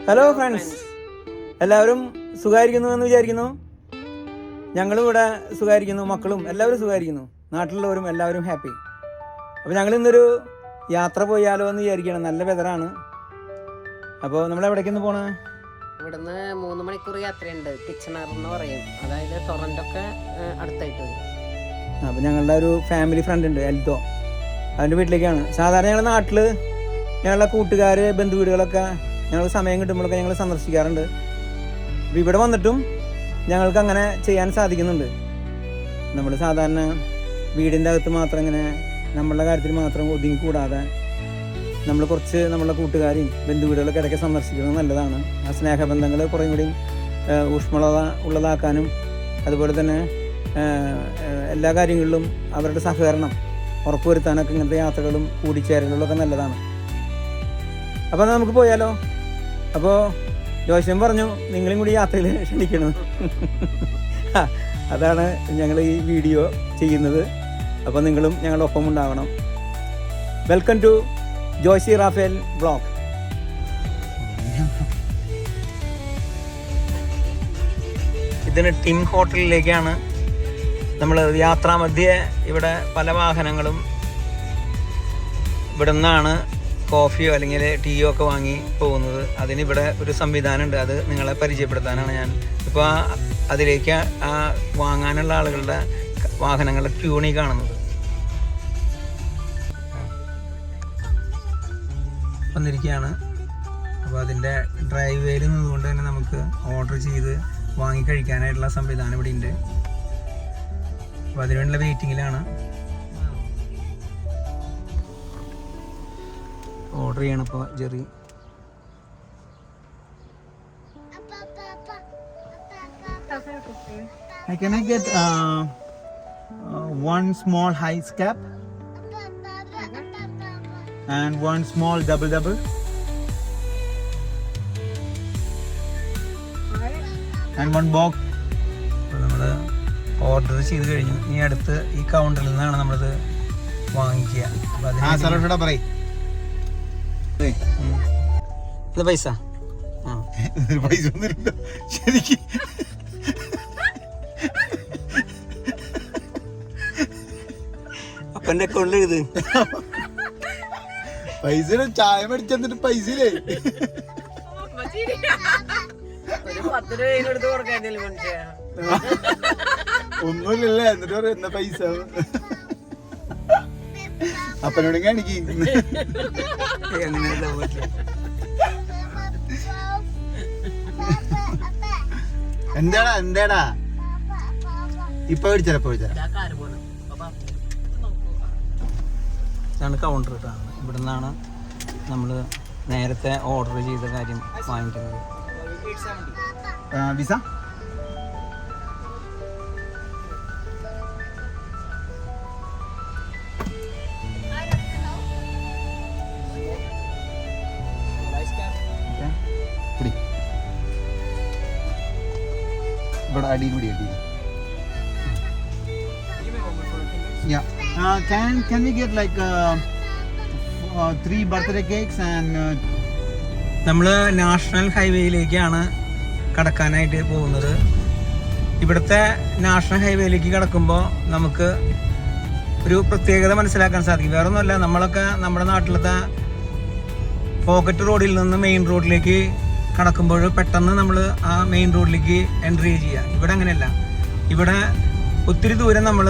Hello friends, എല്ലാവരും സുഖമായിരിക്കുന്നു എന്ന് വിചാരിക്കുന്നു. ഞങ്ങളും ഇവിടെ സുഖമായിരിക്കുന്നു, മക്കളും എല്ലാവരും സുഖമായിരിക്കുന്നു, നാട്ടിലുള്ളവരും എല്ലാവരും ഹാപ്പി. അപ്പോൾ ഞങ്ങൾ ഇന്നൊരു യാത്ര പോയാലോ എന്ന് വിചാരിക്കണം. നല്ല വെതറാണ്. അപ്പോൾ നമ്മൾ എവിടേക്കൊന്ന് പോണേ? ഇവിടുന്ന് 3 മണിക്കൂർ യാത്രയുണ്ട്. കിച്ചണർ എന്ന് പറയും, അതായത് ടൊറൻ്റൊക്കെ അടുത്തായിട്ട് വരും. അപ്പോൾ ഞങ്ങളുടെ ഒരു ഫാമിലി ഫ്രണ്ട് ഉണ്ട്, എൽദോ. അവൻ്റെ വീട്ടിലേക്കാണ്. സാധാരണ ഞങ്ങളുടെ നാട്ടിൽ ഞങ്ങളുടെ കൂട്ടുകാർ, ബന്ധുവീടുകളൊക്കെ ഞങ്ങൾ സമയം കിട്ടുമ്പോഴൊക്കെ ഞങ്ങൾ സന്ദർശിക്കാറുണ്ട്. അപ്പോൾ ഇവിടെ വന്നിട്ടും ഞങ്ങൾക്ക് അങ്ങനെ ചെയ്യാൻ സാധിക്കുന്നുണ്ട്. നമ്മൾ സാധാരണ വീടിൻ്റെ അകത്ത് മാത്രം ഇങ്ങനെ നമ്മളുടെ കാര്യത്തിൽ മാത്രം ഒതുങ്ങിക്കൂടാതെ നമ്മൾ കുറച്ച് നമ്മളുടെ കൂട്ടുകാരെയും ബന്ധുവീടുകളൊക്കെ ഇടയ്ക്ക് സന്ദർശിക്കുന്നത് നല്ലതാണ്. ആ സ്നേഹബന്ധങ്ങൾ കുറേ കൂടി ഊഷ്മളത ഉള്ളതാക്കാനും അതുപോലെ തന്നെ എല്ലാ കാര്യങ്ങളിലും അവരുടെ സഹകരണം ഉറപ്പുവരുത്താനൊക്കെ ഇങ്ങനത്തെ യാത്രകളും കൂടിച്ചേരലുകളൊക്കെ നല്ലതാണ്. അപ്പോൾ നമുക്ക് പോയാലോ? അപ്പോൾ ജോയ്സൻ പറഞ്ഞു നിങ്ങളും കൂടി യാത്രയിൽ ക്ഷണിക്കണം. അതാണ് ഞങ്ങൾ ഈ വീഡിയോ ചെയ്യുന്നത്. അപ്പോൾ നിങ്ങളും ഞങ്ങളുടെ ഒപ്പം ഉണ്ടാവണം. Welcome to Joicy Raphael vlog. ഇതിന് ടിം ഹോട്ടലിലേക്കാണ് നമ്മൾ യാത്രാമധ്യേ. ഇവിടെ പല വാഹനങ്ങളും ഇവിടെ നിന്നാണ് കോഫിയോ അല്ലെങ്കിൽ ടീയോ ഒക്കെ വാങ്ങി പോകുന്നത്. അതിനിവിടെ ഒരു സംവിധാനമുണ്ട്, അത് നിങ്ങളെ പരിചയപ്പെടുത്താനാണ് ഞാൻ ഇപ്പോൾ അതിലേക്ക് ആ വാങ്ങാനുള്ള ആളുകളുടെ വാഹനങ്ങളുടെ ക്യൂണി കാണുന്നത്. വന്നിരിക്കുകയാണ്. അപ്പോൾ അതിൻ്റെ ഡ്രൈവ് വേയിൽ നിന്നുകൊണ്ട് തന്നെ നമുക്ക് ഓർഡർ ചെയ്ത് വാങ്ങി കഴിക്കാനായിട്ടുള്ള സംവിധാനം ഇവിടെ ഉണ്ട്. അപ്പോൾ അതിനുവേണ്ടിയുള്ള വെയിറ്റിങ്ങിലാണ്. ഓർഡർ ചെയ്യണം ഇപ്പോൾ Jerry. Can I get one small ice cap and one small double and one box. നമ്മൾ ഓർഡർ ചെയ്ത് കഴിഞ്ഞു. ഇനി അടുത്ത് ഈ കൗണ്ടറിൽ നിന്നാണ് നമ്മളിത് വാങ്ങിക്കുക. പൈസ പൈസ ഒന്നുമില്ല ശരിക്ക്. അപ്പൻ്റെ അക്കൗണ്ടിൽ എഴുത് പൈസ. ചായ മേടിച്ചെന്നിട്ട് പൈസയില്ലേ ഒന്നുമില്ലല്ലേ. എന്നിട്ട് പറയാം എന്നാ പൈസ. അപ്പനോട് കാണിക്ക്. എന്താടാ ഇപ്പൊ മേടിച്ചാ ഇതാണ് കൗണ്ടർ. ഇവിടെ നിന്നാണ് നമ്മൾ നേരത്തെ ഓർഡർ ചെയ്ത കാര്യം വാങ്ങിക്കുന്നത്. വിസ ഇവിടെ അടിയിൽ കൂടി അടി. Can we get like 3 birthday cakes and നമ്മൾ നാഷണൽ ഹൈവേയിലേക്കാണ് കടക്കാനായിട്ട് പോകുന്നത്. ഇവിടുത്തെ നാഷണൽ ഹൈവേയിലേക്ക് കടക്കുമ്പോൾ നമുക്ക് ഒരു പ്രത്യേകത മനസ്സിലാക്കാൻ സാധിക്കും. വേറെ ഒന്നുമല്ല, നമ്മളൊക്കെ നമ്മുടെ നാട്ടിലത്തെ പോക്കറ്റ് റോഡിൽ നിന്ന് മെയിൻ റോഡിലേക്ക് കടക്കുമ്പോൾ പെട്ടെന്ന് നമ്മൾ ആ മെയിൻ റോഡിലേക്ക് എൻട്രി ചെയ്യുക. ഇവിടെ അങ്ങനെയല്ല. ഇവിടെ ഒത്തിരി ദൂരം നമ്മൾ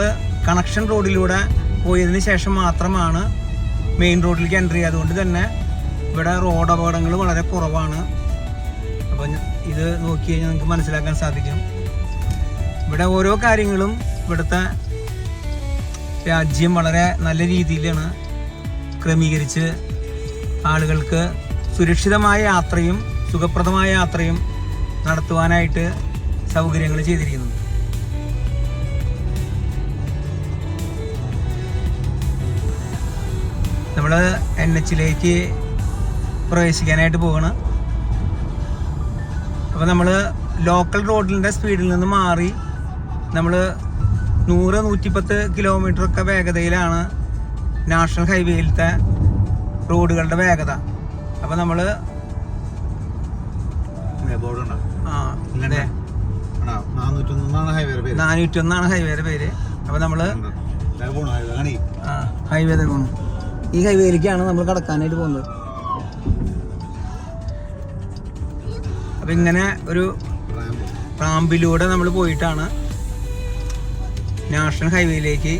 കണക്ഷൻ റോഡിലൂടെ പോയതിന് ശേഷം മാത്രമാണ് മെയിൻ റോഡിലേക്ക് എൻട്രി ചെയ്യുക. അതുകൊണ്ട് തന്നെ ഇവിടെ റോഡ് അപകടങ്ങൾ വളരെ കുറവാണ്. അപ്പോൾ ഇത് നോക്കി കഴിഞ്ഞാൽ നമുക്ക് മനസ്സിലാക്കാൻ സാധിക്കും. ഇവിടെ ഓരോ കാര്യങ്ങളും ഇവിടുത്തെ രാജ്യം വളരെ നല്ല രീതിയിലാണ് ക്രമീകരിച്ച് ആളുകൾക്ക് സുരക്ഷിതമായ യാത്രയും സുഖപ്രദമായ യാത്രയും നടത്തുവാനായിട്ട് സൗകര്യങ്ങൾ ചെയ്തിരിക്കുന്നു. നമ്മൾ NH പ്രവേശിക്കാനായിട്ട് പോകണം. അപ്പോൾ നമ്മൾ ലോക്കൽ റോഡിൻ്റെ സ്പീഡിൽ നിന്ന് മാറി നമ്മൾ 100-110 കിലോമീറ്ററൊക്കെ വേഗതയിലാണ് നാഷണൽ ഹൈവേയിലത്തെ റോഡുകളുടെ വേഗത. അപ്പോൾ നമ്മൾ 401 ഹൈവേയുടെ പേര്. അപ്പൊ നമ്മള് ഹൈവേ പോണു. ഈ ഹൈവേയിലേക്കാണ് നമ്മൾ കടക്കാനായിട്ട് പോകുന്നത്. അപ്പൊ ഇങ്ങനെ ഒരു റാമ്പിലൂടെ നമ്മൾ പോയിട്ടാണ് നാഷണൽ ഹൈവേയിലേക്ക്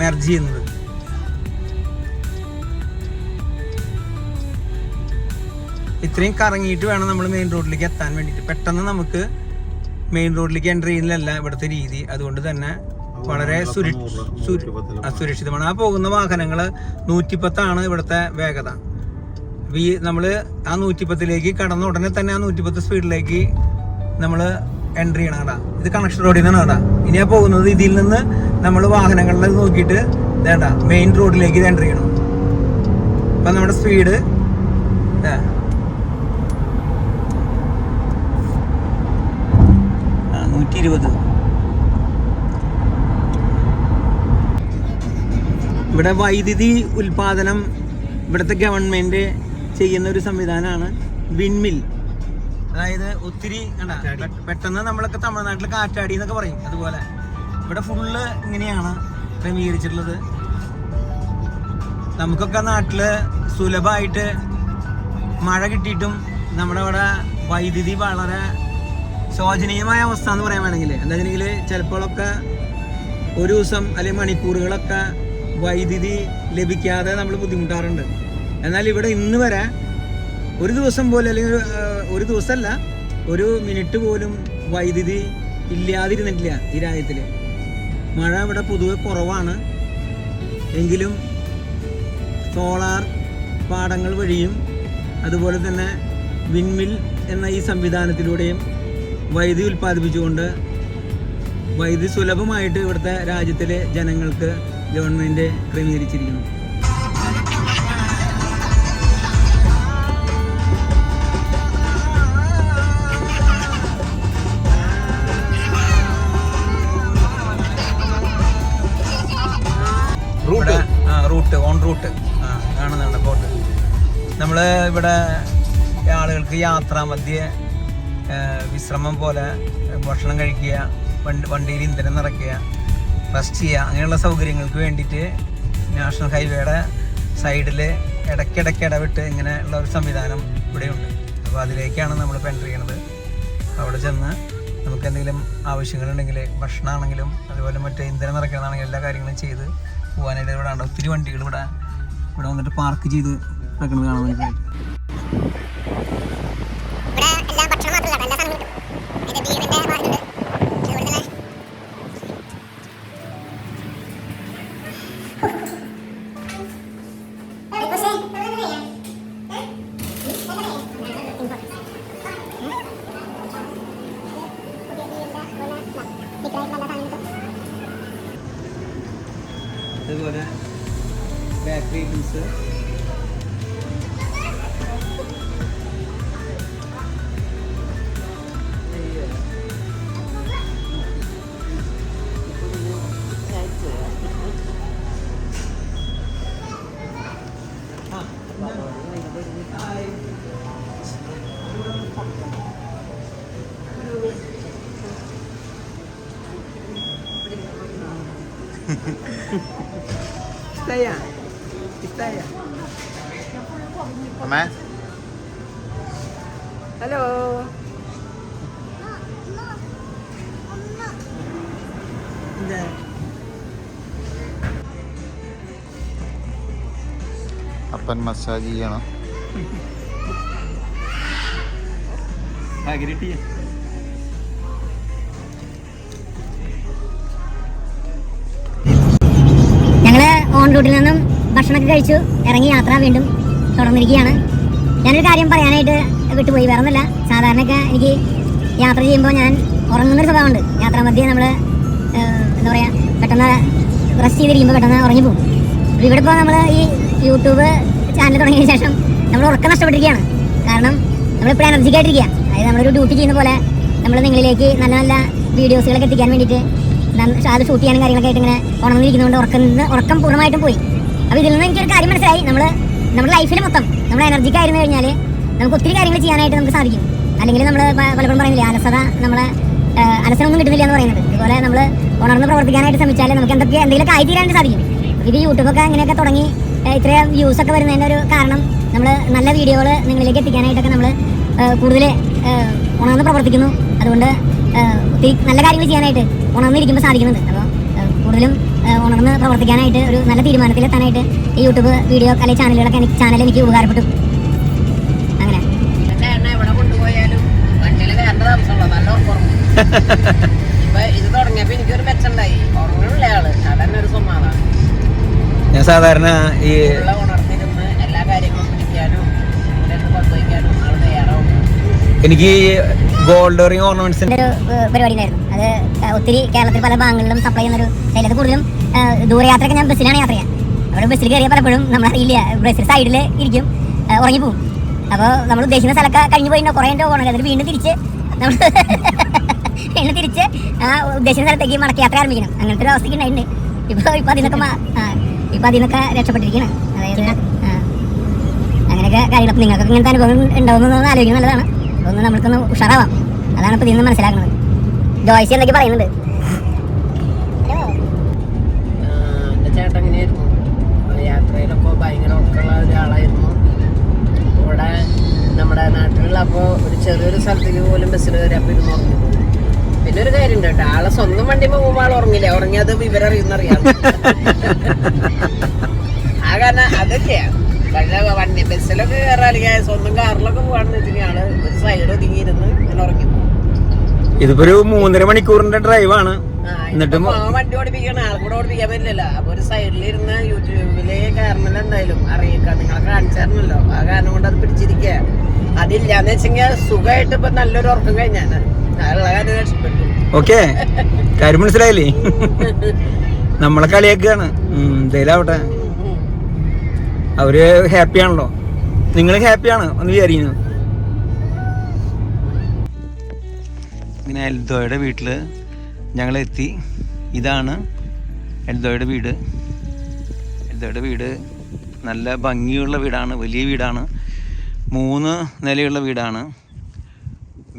മെർജ് ചെയ്യുന്നത്. ഇത്രയും കറങ്ങിയിട്ട് വേണം നമ്മൾ മെയിൻ റോഡിലേക്ക് എത്താൻ വേണ്ടിയിട്ട്. പെട്ടെന്ന് നമുക്ക് മെയിൻ റോഡിലേക്ക് എൻ്റർ ചെയ്യുന്നതല്ല ഇവിടുത്തെ രീതി. അതുകൊണ്ട് തന്നെ വളരെ സുരക്ഷിതമാണ്. ആ പോകുന്ന വാഹനങ്ങൾ 110 ഇവിടുത്തെ വേഗത. ഈ നമ്മൾ ആ 110 കടന്ന ഉടനെ തന്നെ ആ 110 സ്പീഡിലേക്ക് നമ്മൾ എൻട്രി ചെയ്യണം കേട്ടാ. ഇത് കണക്ഷൻ റോഡിൽ നിന്നാണ് കേട്ടാ. ഇനി ആ പോകുന്നത് ഇതിൽ നിന്ന് നമ്മൾ വാഹനങ്ങളിൽ നോക്കിയിട്ട് വേണ്ട മെയിൻ റോഡിലേക്ക് ഇത് എൻട്രി ചെയ്യണം. അപ്പം നമ്മുടെ സ്പീഡ് 120. ഇവിടെ വൈദ്യുതി ഉൽപാദനം ഇവിടുത്തെ ഗവൺമെൻറ് ചെയ്യുന്ന ഒരു സംവിധാനമാണ് വിൻമിൽ. അതായത് ഒത്തിരി പെട്ടെന്ന് നമ്മളൊക്കെ തമിഴ്നാട്ടിൽ കാറ്റാടി എന്നൊക്കെ പറയും. അതുപോലെ ഇവിടെ ഫുള്ള് ഇങ്ങനെയാണ് ക്രമീകരിച്ചിട്ടുള്ളത്. നമുക്കൊക്കെ നാട്ടില് സുലഭമായിട്ട് മഴ കിട്ടിയിട്ടും നമ്മുടെ അവിടെ വൈദ്യുതി വളരെ ശോചനീയമായ അവസ്ഥ എന്ന് പറയാൻ വേണമെങ്കിൽ. എന്താ വെച്ചിട്ടുണ്ടെങ്കിൽ ചിലപ്പോഴൊക്കെ ഒരു ദിവസം അല്ലെങ്കിൽ മണിക്കൂറുകളൊക്കെ വൈദ്യുതി ലഭിക്കാതെ നമ്മൾ ബുദ്ധിമുട്ടാറുണ്ട്. എന്നാൽ ഇവിടെ ഇന്ന് വരെ ഒരു ദിവസം പോലും, അല്ലെങ്കിൽ ഒരു ദിവസമല്ല, ഒരു മിനിറ്റ് പോലും വൈദ്യുതി ഇല്ലാതിരുന്നിട്ടില്ല ഈ രാജ്യത്തിൽ. മഴ ഇവിടെ പൊതുവെ കുറവാണ്. എങ്കിലും സോളാർ പാടങ്ങൾ വഴിയും അതുപോലെ തന്നെ വിൻമിൽ എന്ന ഈ സംവിധാനത്തിലൂടെയും വൈദ്യുതി ഉൽപ്പാദിപ്പിച്ചുകൊണ്ട് വൈദ്യുതി സുലഭമായിട്ട് ഇവിടുത്തെ രാജ്യത്തിലെ ജനങ്ങൾക്ക് ഗവൺമെൻറ് ക്രമീകരിച്ചിരിക്കുന്നു. റൂട്ട് കാണുന്നുണ്ട് ബോട്ട്. നമ്മൾ ഇവിടെ ആളുകൾക്ക് യാത്രാമധ്യേ വിശ്രമം പോലെ ഭക്ഷണം കഴിക്കുക, വണ്ടിയിൽ ഇന്ധനം നിറയ്ക്കുക, റെസ്റ്റ് ചെയ്യുക, അങ്ങനെയുള്ള സൗകര്യങ്ങൾക്ക് വേണ്ടിയിട്ട് നാഷണൽ ഹൈവേയുടെ സൈഡിൽ ഇടയ്ക്കിടയ്ക്ക് ഇടവിട്ട് ഇങ്ങനെയുള്ള ഒരു സംവിധാനം ഇവിടെയുണ്ട്. അപ്പോൾ അതിലേക്കാണ് നമ്മൾ എൻ്റർ ചെയ്യണത്. അവിടെ ചെന്ന് നമുക്ക് എന്തെങ്കിലും ആവശ്യങ്ങളുണ്ടെങ്കിൽ ഭക്ഷണമാണെങ്കിലും അതുപോലെ മറ്റേ ഇന്ധനം നിറയ്ക്കണമെന്നാണെങ്കിലും എല്ലാ കാര്യങ്ങളും ചെയ്ത് പോകാനായിട്ട് ഇവിടെ ഉണ്ട്. ഒത്തിരി വണ്ടികൾ ഇവിടെ വന്നിട്ട് പാർക്ക് ചെയ്ത് വെക്കുന്നത് കാണാൻ വേണ്ടിയിട്ട്. അതുപോലെ ബേക്കറി ഐറ്റംസ്, ഹലോ. അപ്പൻ മസാജ് ചെയ്യണം. ഞങ്ങള് ഓൺ റൂട്ടിൽ നിന്നും ഭക്ഷണമൊക്കെ കഴിച്ചു ഇറങ്ങി യാത്ര വീണ്ടും തുടർന്നിരിക്കുകയാണ്. ഞാനൊരു കാര്യം പറയാനായിട്ട് വിട്ടുപോയി. വേറെ ഒന്നുമില്ല, സാധാരണയൊക്കെ എനിക്ക് യാത്ര ചെയ്യുമ്പോൾ ഞാൻ ഉറങ്ങുന്നൊരു സ്വഭാവമുണ്ട്. യാത്രാമധ്യേ നമ്മൾ എന്താ പറയുക, പെട്ടെന്ന് റെസ്റ്റ് ചെയ്തിരിക്കുമ്പോൾ പെട്ടെന്ന് ഉറങ്ങിപ്പോകും. അപ്പോൾ ഇവിടെ ഇപ്പോൾ നമ്മൾ ഈ യൂട്യൂബ് ചാനൽ തുടങ്ങിയതിന് ശേഷം നമ്മൾ ഉറക്കം നഷ്ടപ്പെട്ടിരിക്കുകയാണ്. കാരണം നമ്മളിപ്പോൾ എനർജിക്കായിട്ടിരിക്കുക. അതായത് നമ്മളൊരു ഡ്യൂട്ടി ചെയ്യുന്ന പോലെ നമ്മൾ നിങ്ങളിലേക്ക് നല്ല നല്ല വീഡിയോസുകളൊക്കെ എത്തിക്കാൻ വേണ്ടിയിട്ട് അത് ഷൂട്ട് ചെയ്യാനും കാര്യങ്ങളൊക്കെ ആയിട്ട് ഇങ്ങനെ ഉണർന്നിരിക്കുന്നതുകൊണ്ട് ഉറക്കം പൂർണ്ണമായിട്ടും പോയി. അപ്പോൾ ഇതിൽ നിന്ന് എനിക്കൊരു കാര്യം മനസ്സിലായി. നമ്മുടെ ലൈഫിൽ മൊത്തം നമ്മുടെ എനർജിക്കായിരുന്നു കഴിഞ്ഞാൽ നമുക്ക് ഒത്തിരി കാര്യങ്ങൾ ചെയ്യാനായിട്ട് നമുക്ക് സാധിക്കും. അല്ലെങ്കിൽ നമ്മൾ പലപ്പോഴും പറയുന്നില്ലേ അലസത, നമ്മളെ അലസനൊന്നും കിട്ടുന്നില്ല എന്ന് പറയുന്നത്. ഇതുപോലെ നമ്മൾ ഉണർന്ന് പ്രവർത്തിക്കാനായിട്ട് ശ്രമിച്ചാൽ നമുക്ക് എന്തെങ്കിലുമൊക്കെ ആയിത്തീരാനായിട്ട് സാധിക്കും. ഇത് യൂട്യൂബൊക്കെ ഇങ്ങനെയൊക്കെ തുടങ്ങി ഇത്രയും വ്യൂസ് ഒക്കെ വരുന്നതിൻ്റെ ഒരു കാരണം നമ്മൾ നല്ല വീഡിയോകൾ നിങ്ങളിലേക്ക് എത്തിക്കാനായിട്ടൊക്കെ നമ്മൾ കൂടുതൽ ഉണർന്ന് പ്രവർത്തിക്കുന്നു. അതുകൊണ്ട് ഒത്തിരി നല്ല കാര്യങ്ങൾ ചെയ്യാനായിട്ട് ഉണർന്നിരിക്കുമ്പോൾ സാധിക്കുന്നുണ്ട്. അപ്പോൾ കൂടുതലും ഉണർന്ന് പ്രവർത്തിക്കാനായിട്ട് ഒരു നല്ല തീരുമാനത്തിലെത്താനായിട്ട് ഈ യൂട്യൂബ് വീഡിയോ അല്ലെങ്കിൽ ചാനൽ എനിക്ക് ഉപകാരപ്പെട്ടു. അങ്ങനെ എവിടെ കൊണ്ടുപോയാലും വണ്ടിയിൽ കയറേണ്ട താമസമുള്ള നല്ല ഉറങ്ങും. ഇപ്പൊ ഇത് തുടങ്ങിയപ്പോ എനിക്കൊരു മെച്ചുണ്ടായി. ഉറങ്ങുള്ള ആള് അതന്നെ ഒരു സമാധാനം. ഞാൻ സാധാരണ ഈ ഉണർന്നിരുന്ന് എല്ലാ കാര്യങ്ങളും പിടിക്കാനും കൊണ്ടുപോയിക്കാനും ആള് തയ്യാറാവും. എനിക്ക് ഗോൾഡ് റിംഗ് ഓർണമെന്റ്സിന്റെ ഒരു പരിപാടി ഉണ്ടായിരുന്നു. അത് ഒത്തിരി കേരളത്തിൽ പല ഭാഗങ്ങളിലും സപ്ലൈ ചെയ്യുന്നൊരു ശൈലി. അത് കൂടുതലും ദൂരയാത്രയൊക്കെ ഞാൻ ബസ്സിലാണ് യാത്ര ചെയ്യുക. അവിടെ ബസ്സിൽ കയറിയാൽ പലപ്പോഴും നമ്മളറിയില്ല, ബസ്സിൽ സൈഡിൽ ഇരിക്കും, ഉറങ്ങിപ്പോവും. അപ്പോൾ നമ്മൾ ഉദ്ദേശിക്കുന്ന സ്ഥലമൊക്കെ കഴിഞ്ഞ് പോയിട്ട് കുറേ എൻ്റെ പോകണം. അതിൽ വീണ്ടും തിരിച്ച് നമ്മൾ ആ ഉദ്ദേശിക്കുന്ന സ്ഥലത്തേക്ക് മടക്കി യാത്ര ആരംഭിക്കണം. അങ്ങനത്തെ ഒരു അവസ്ഥയ്ക്ക് ഉണ്ടായിട്ടുണ്ട്. ഇപ്പോൾ അതിൽ നിന്നൊക്കെ രക്ഷപ്പെട്ടിരിക്കണം. അതായത് അങ്ങനെയൊക്കെ കാര്യങ്ങൾ നിങ്ങൾക്കൊക്കെ ഇങ്ങനത്തെ അനുഭവം ഉണ്ടാവുന്നതെന്ന് ആലോചിക്കുന്നത് നല്ലതാണ്. ഒന്ന് നമ്മൾക്കൊന്ന് ഉഷാറാവാം. അതാണ് ഇപ്പോൾ ഇതിൽ നിന്ന് മനസ്സിലാക്കുന്നത്. ജോയ്സി എന്നൊക്കെ പറയുന്നുണ്ട്. എൻ്റെ ചേട്ടൻ എങ്ങനെയായിരുന്നു, യാത്രയിലൊക്കെ ഭയങ്കര ഉറക്കമുള്ള ഒരാളായിരുന്നു. ഇവിടെ നമ്മുടെ നാട്ടിലുള്ളപ്പോൾ ഒരു ചെറിയൊരു സ്ഥലത്തേക്ക് പോലും ബസ്സിൽ കയറിയപ്പോൾ ഇരുന്ന് ഉറങ്ങി പോകും. പിന്നെ ഒരു കാര്യം ഉണ്ട് കേട്ടോ, ആളെ സ്വന്തം വണ്ടി പോകുമ്പോൾ ആൾ ഉറങ്ങില്ല, ഉറങ്ങിയത് ഇവരറിയുന്നറിയാം. ആ കാരണം അതൊക്കെയാണ്. പക്ഷേ വണ്ടി ബസ്സിലൊക്കെ കയറാൻ അല്ലെങ്കിൽ സ്വന്തം കാറിലൊക്കെ പോകാണെന്ന് വെച്ചിട്ടുണ്ടെങ്കിൽ ആള് ഒരു സൈഡ് ഒതുങ്ങിയിരുന്ന് ഇങ്ങനെ ഉറങ്ങി പോകും. ഇതിപ്പോ ഒരു 3.5 മണിക്കൂറിന്റെ ഡ്രൈവാണ്. എന്നിട്ടും വണ്ടി ഓടിപ്പിക്കണം, ആൾക്കൂടെ ഓടിപ്പിക്കാൻ പറ്റില്ലല്ലോ. അപ്പൊ ഒരു സൈഡിലിരുന്ന് യൂട്യൂബിലെ കാരണമല്ല എന്തായാലും അറിയിക്കാം, നിങ്ങളെ കാണിച്ചായിരുന്നല്ലോ. ആ കാരണം കൊണ്ട് അത് പിടിച്ചിരിക്കുക. അതില്ലാന്ന് വെച്ചെങ്കിൽ സുഖമായിട്ട് ഇപ്പൊ നല്ലൊരു ഉറക്കം കഴിഞ്ഞാണ്. ഉള്ള കാര്യം രക്ഷപ്പെട്ടു. ഓക്കെ, കാര്യം മനസ്സിലായില്ലേ? നമ്മളെ കളിയാക്കുകയാണ്. എന്തായാലാവട്ടെ, അവര് ഹാപ്പിയാണല്ലോ, നിങ്ങൾ ഹാപ്പിയാണ് ഒന്ന് വിചാരിക്കുന്നു. ഇങ്ങനെ എൽദോയുടെ വീട്ടിൽ ഞങ്ങളെത്തി. ഇതാണ് എൽദോയുടെ വീട്. എൽദോയുടെ വീട് നല്ല ഭംഗിയുള്ള വീടാണ്, വലിയ വീടാണ്. 3 നിലയുള്ള വീടാണ്.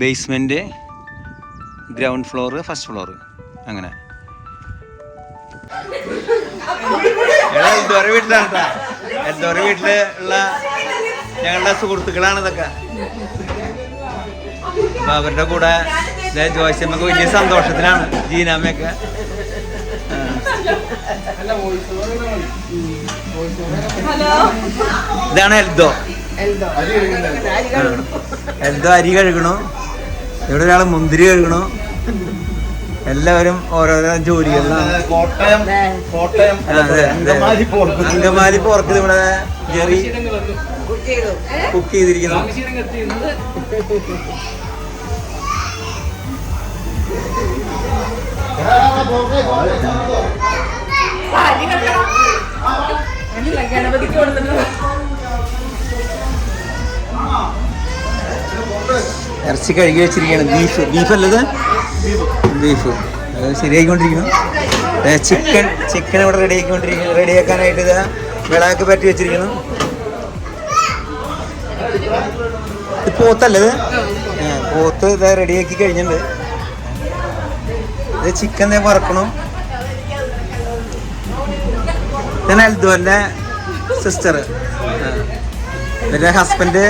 Basement, ground floor, first floor, അങ്ങനെ. എൽദോയുടെ വീട്ടിലാണ് കേട്ടോ. എൽദോയുടെ വീട്ടിലുള്ള ഞങ്ങളുടെ സുഹൃത്തുക്കളാണ് ഇതൊക്കെ. അപ്പൊ അവരുടെ കൂടെ ജോയ്സമ്മക്ക് വലിയ സന്തോഷത്തിലാണ്, ജീനാമ്മയൊക്കെ. ഇതാണ് എൽദോ. എൽദോ അരി കഴുകണു. ഇവിടെ ഒരാൾ മുന്തിരി കഴുകണു. എല്ലാവരും ഓരോരോ ജോലികളിലാണ്. അങ്കമാലി പോർക്ക് ഇവിടെ ജെറി കുക്ക് ചെയ്തിരിക്കുന്നു. ഇറച്ചി കഴുകി വെച്ചിരിക്കുകയാണ്. ബീഫ് അല്ലത്, ബീഫ് ശരിയായിക്കൊണ്ടിരിക്കുന്നു. ചിക്കൻ ഇവിടെ റെഡിയാക്കാനായിട്ട് ഇത് വിളാക്ക് പറ്റി വെച്ചിരിക്കുന്നു. ഇത് പോത്തല്ലത്, പോത്ത് ഇത് റെഡിയാക്കി കഴിഞ്ഞിട്ടുണ്ട്. ഇത് ചിക്കൻ വറക്കണം. ഇതാണ് എൽദോന്റെ സിസ്റ്റർ. എൻ്റെ ഹസ്ബൻഡ്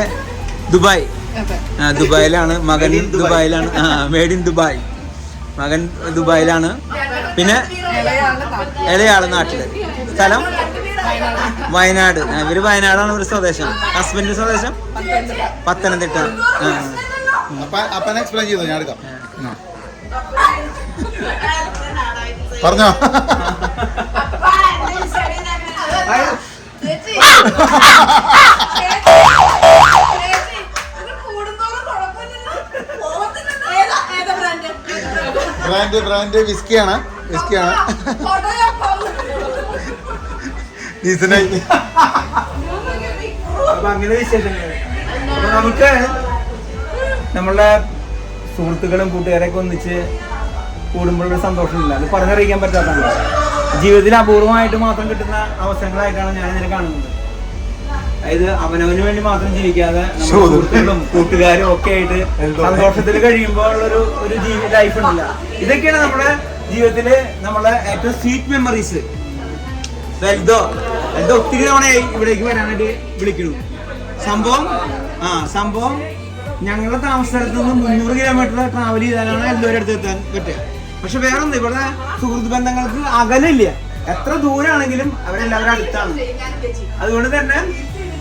ദുബായിലാണ്. മകൻ ദുബായിലാണ്. Made in Dubai. മകൻ ദുബായിലാണ്. പിന്നെ ഇളയാള് നാട്ടില്. സ്ഥലം വയനാട്. ഇവര് വയനാടാണ് ഒരു സ്വദേശം. ഹസ്ബൻഡ് സ്വദേശം പത്തനംതിട്ട. എക്സ്പ്ലെയിൻ ചെയ്തോ, ഞാൻ എടുക്കാം. പറഞ്ഞോ. ബ്രാൻഡ് വിസ്കിയാണ്. അപ്പൊ അങ്ങനെ വിശേഷങ്ങൾ. അപ്പൊ നമുക്ക് നമ്മളുടെ സുഹൃത്തുക്കളും കൂട്ടുകാരൊക്കെ ഒന്നിച്ച് കൂടുമ്പോഴൊരു സന്തോഷമില്ല, അത് പറഞ്ഞറിയിക്കാൻ പറ്റാത്തതാണ്. ജീവിതത്തിൽ അപൂർവമായിട്ട് മാത്രം കിട്ടുന്ന അവസരങ്ങളായിട്ടാണ് ഞാൻ ഇതിനെ കാണുന്നത്. അതായത് അവനവന് വേണ്ടി മാത്രം ജീവിക്കാതെ നമ്മുടെ സുഹൃത്തുക്കളും കൂട്ടുകാരും ഒക്കെ ആയിട്ട് സന്തോഷത്തിൽ കഴിയുമ്പോൾ ഉള്ളൊരു ലൈഫ് ഉണ്ടല്ല. ഇതൊക്കെയാണ് നമ്മുടെ ജീവിതത്തില് നമ്മളെ ഏറ്റവും സ്വീറ്റ് മെമ്മറീസ്. എൽദോ ഒത്തിരി തവണയായി ഇവിടേക്ക് വരാനായിട്ട് വിളിക്കുന്നു. സംഭവം ഞങ്ങളുടെ താമസ സ്ഥലത്ത് നിന്ന് 300 കിലോമീറ്റർ ട്രാവൽ ചെയ്താലാണ് എൽദോയുടെ അടുത്ത് എത്താൻ പറ്റുക. പക്ഷെ വേറൊന്നും, ഇവിടെ സുഹൃത്ത് ബന്ധങ്ങൾക്ക് അകലില്ല. എത്ര ദൂരാണെങ്കിലും അവരെല്ലാവരും അടുത്താണ്. അതുകൊണ്ട് തന്നെ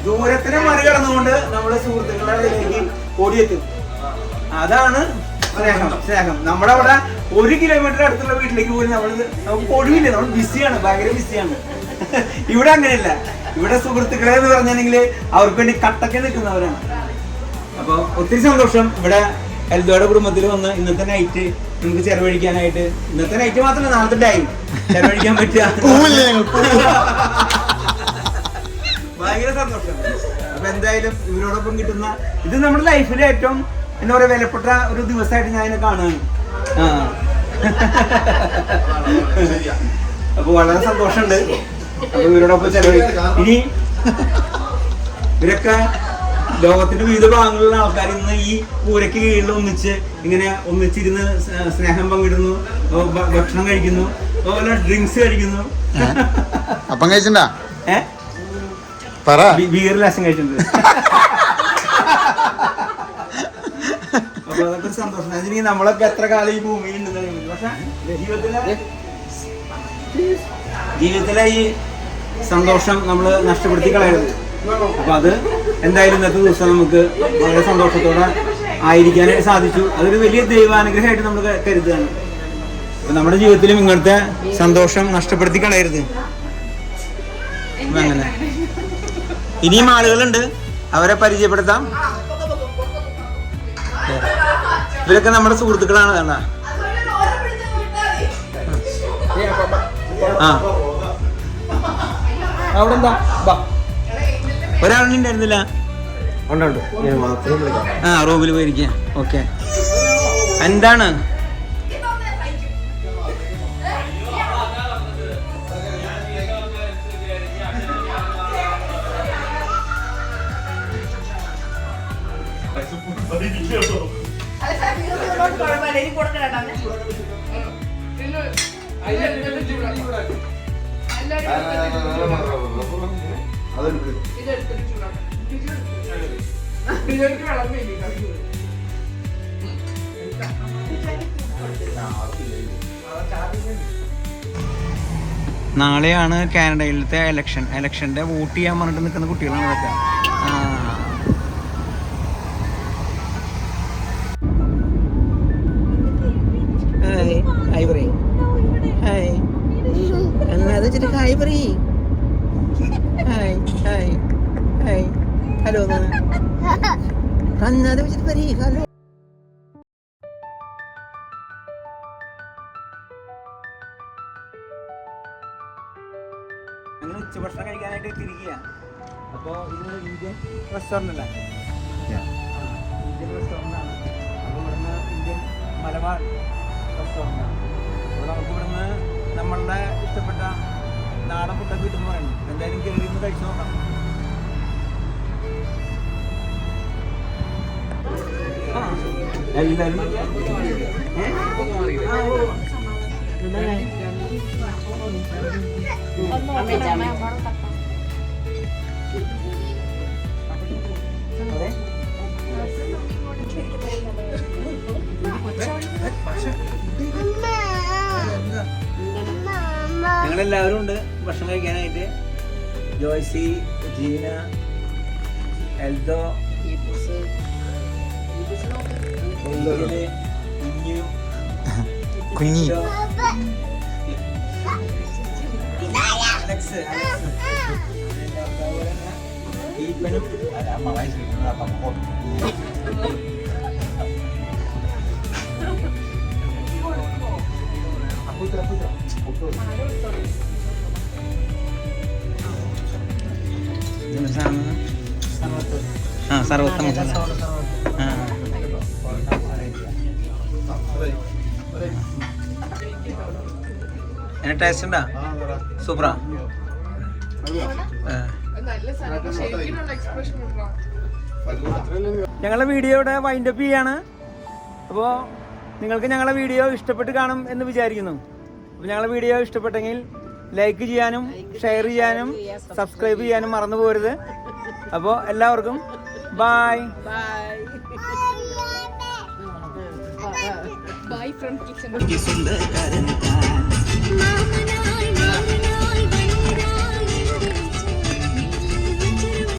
ദൂരത്തിനെ മറികടന്നുകൊണ്ട് നമ്മുടെ സുഹൃത്തുക്കളുടെ ഇടയിലേക്ക് ഓടിയെത്തും. അതാണ് സ്നേഹം. നമ്മുടെ അവിടെ 1 കിലോമീറ്റർ അടുത്തുള്ള വീട്ടിലേക്ക് പോലും നമുക്ക് ഒഴിവില്ല, നമ്മൾ ബിസിയാണ്, ഭയങ്കര ബിസിയാണ്. ഇവിടെ അങ്ങനെയല്ല. ഇവിടെ സുഹൃത്തുക്കളെ എന്ന് പറഞ്ഞിട്ടുണ്ടെങ്കിൽ അവർക്ക് വേണ്ടി കട്ടൊക്കെ നിൽക്കുന്നവരാണ്. അപ്പോൾ ഒത്തിരി സന്തോഷം ഇവിടെ എൽദോയുടെ കുടുംബത്തിൽ വന്ന് ഇന്നത്തെ നൈറ്റ് നമുക്ക് ചെലവഴിക്കാനായിട്ട്. ഇന്നത്തെ നൈറ്റ് മാത്രമല്ല, നാളത്തെ ടൈം ചെലവഴിക്കാൻ പറ്റുക. ഭയങ്കര സന്തോഷം. അപ്പൊ എന്തായാലും ഇവരോടൊപ്പം കിട്ടുന്ന ഇത് നമ്മുടെ ലൈഫിലെ ഏറ്റവും എന്താ പറയാ വിലപ്പെട്ട ഒരു ദിവസമായിട്ട് ഞാൻ ഇതിനെ കാണുകയാണ്. അപ്പൊ വളരെ സന്തോഷമുണ്ട്. അപ്പൊ ഇവരോടൊപ്പം ചെലവഴിക്കാം. ഇനി ഇവരൊക്കെ ലോകത്തിന്റെ വിവിധ ഭാഗങ്ങളിലുള്ള ആൾക്കാർ ഇന്ന് ഈ പൂരയ്ക്ക് കീഴിൽ ഒന്നിച്ചിരുന്ന് സ്നേഹം പങ്കിടുന്നു, ഭക്ഷണം കഴിക്കുന്നു, അതുപോലെ ഡ്രിങ്ക്സ് കഴിക്കുന്നു. അപ്പം കഴിച്ചിട്ടുണ്ടാ? ബിയർ ലാസം കഴിച്ചിട്ടുണ്ട്. അപ്പൊ അതൊക്കെ ഒരു സന്തോഷം. അതിന് നമ്മളൊക്കെ എത്ര കാലം ഈ ഭൂമിയിൽ ഉണ്ടെന്ന്. പക്ഷെ ജീവിതത്തിലെ ഈ സന്തോഷം നമ്മൾ നഷ്ടപ്പെടുത്തി കളയരുത്. അപ്പൊ അത് എന്തായാലും ഇന്നത്തെ ദിവസം നമുക്ക് വളരെ സന്തോഷത്തോടെ ആയിരിക്കാനായിട്ട് സാധിച്ചു. അതൊരു വലിയ ദൈവാനുഗ്രഹമായിട്ട് നമ്മൾ കരുതുകയാണ്. അപ്പൊ നമ്മുടെ ജീവിതത്തിലും ഇങ്ങനത്തെ സന്തോഷം നഷ്ടപ്പെടുത്തി കളയരുത്. അങ്ങനെ ഇനിയും ആളുകളുണ്ട്, അവരെ പരിചയപ്പെടുത്താം. ഇവരൊക്കെ നമ്മുടെ സുഹൃത്തുക്കളാണ്. കണ്ടാ അവിടെ എന്താ ഒരാളുണ്ടായിരുന്നില്ല? റൂമിൽ പോയിരിക്കുക. ഓക്കെ, എന്താണ് നാളെയാണ് കാനഡയിലത്തെ ഇലക്ഷന്റെ വോട്ട് ചെയ്യാൻ പറഞ്ഞിട്ട് നിൽക്കുന്ന കുട്ടികളാണ് അതൊക്കെ. ഹായ് പറയ്, ഹായ് അത് വെച്ചിട്ട് ഹായ് പറയ്, ഹായ് ഹായ് ഹായ് ഹലോ കണ്ണത് വെച്ചിട്ട് പറയ് ഹലോ. ഞങ്ങൾ ഉച്ചഭക്ഷണം കഴിക്കാനായിട്ട് തിരിക്കുക. അപ്പോൾ ഇത് ഇന്ത്യൻ റെസ്റ്റോറൻ്റ് അല്ലേ? ഇന്ത്യൻ റെസ്റ്റോറൻ്റാണ്. അപ്പോൾ ഇവിടുന്ന് ഇന്ത്യൻ മലബാർ റെസ്റ്റോറൻ്റാണ്. അപ്പോൾ നമുക്ക് ഇവിടുന്ന് നമ്മളുടെ ഇഷ്ടപ്പെട്ട നാടൻ ഫുഡൊക്കെ കിട്ടുമെന്ന് പറയുന്നു. എന്തായാലും കയറി ഒന്ന് കഴിച്ചു നോക്കാം. എല്ലാവരും ഞങ്ങളെല്ലാവരും ഉണ്ട് ഭക്ഷണം കഴിക്കാനായിട്ട്. ജോയ്സി, ജീന, എൽദോ, കുഞ്ഞി, അലക്സ്, ഈപ്പനും സർവത്ത മസാല. ടേസ്റ്റ് ഉണ്ടാ? സൂപ്പറാ. ഞങ്ങളുടെ വീഡിയോ ഇവിടെ വൈൻഡപ്പ് ചെയ്യാണ്. അപ്പോൾ നിങ്ങൾക്ക് ഞങ്ങളുടെ വീഡിയോ ഇഷ്ടപ്പെട്ട് കാണും എന്ന് വിചാരിക്കുന്നു. അപ്പോൾ ഞങ്ങളുടെ വീഡിയോ ഇഷ്ടപ്പെട്ടെങ്കിൽ ലൈക്ക് ചെയ്യാനും ഷെയർ ചെയ്യാനും സബ്സ്ക്രൈബ് ചെയ്യാനും മറന്നു പോകരുത്. അപ്പോൾ എല്ലാവർക്കും ബൈ. Bye from Kitchen.